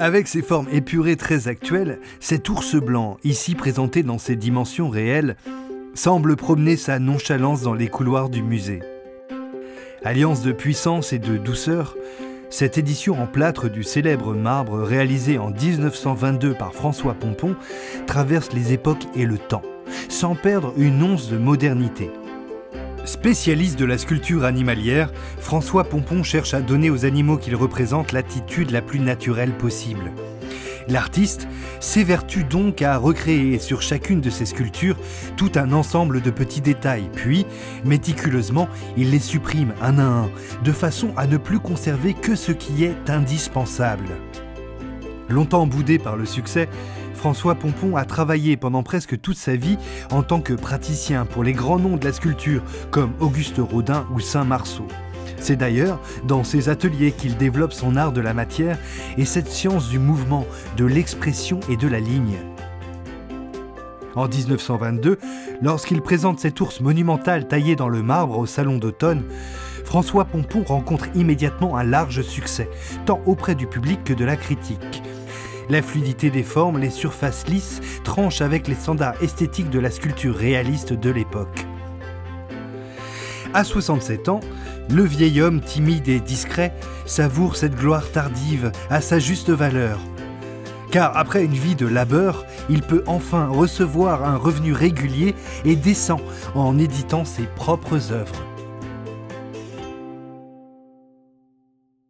Avec ses formes épurées très actuelles, cet ours blanc, ici présenté dans ses dimensions réelles, semble promener sa nonchalance dans les couloirs du musée. Alliance de puissance et de douceur, cette édition en plâtre du célèbre marbre réalisé en 1922 par François Pompon traverse les époques et le temps, sans perdre une once de modernité. Spécialiste de la sculpture animalière, François Pompon cherche à donner aux animaux qu'il représente l'attitude la plus naturelle possible. L'artiste s'évertue donc à recréer sur chacune de ses sculptures tout un ensemble de petits détails, puis, méticuleusement, il les supprime un à un, de façon à ne plus conserver que ce qui est indispensable. Longtemps boudé par le succès, François Pompon a travaillé pendant presque toute sa vie en tant que praticien pour les grands noms de la sculpture comme Auguste Rodin ou Saint-Marceau. C'est d'ailleurs dans ses ateliers qu'il développe son art de la matière et cette science du mouvement, de l'expression et de la ligne. En 1922, lorsqu'il présente cet ours monumental taillé dans le marbre au Salon d'automne, François Pompon rencontre immédiatement un large succès, tant auprès du public que de la critique. La fluidité des formes, les surfaces lisses, tranchent avec les standards esthétiques de la sculpture réaliste de l'époque. À 67 ans, le vieil homme timide et discret savoure cette gloire tardive à sa juste valeur. Car après une vie de labeur, il peut enfin recevoir un revenu régulier et décent en éditant ses propres œuvres.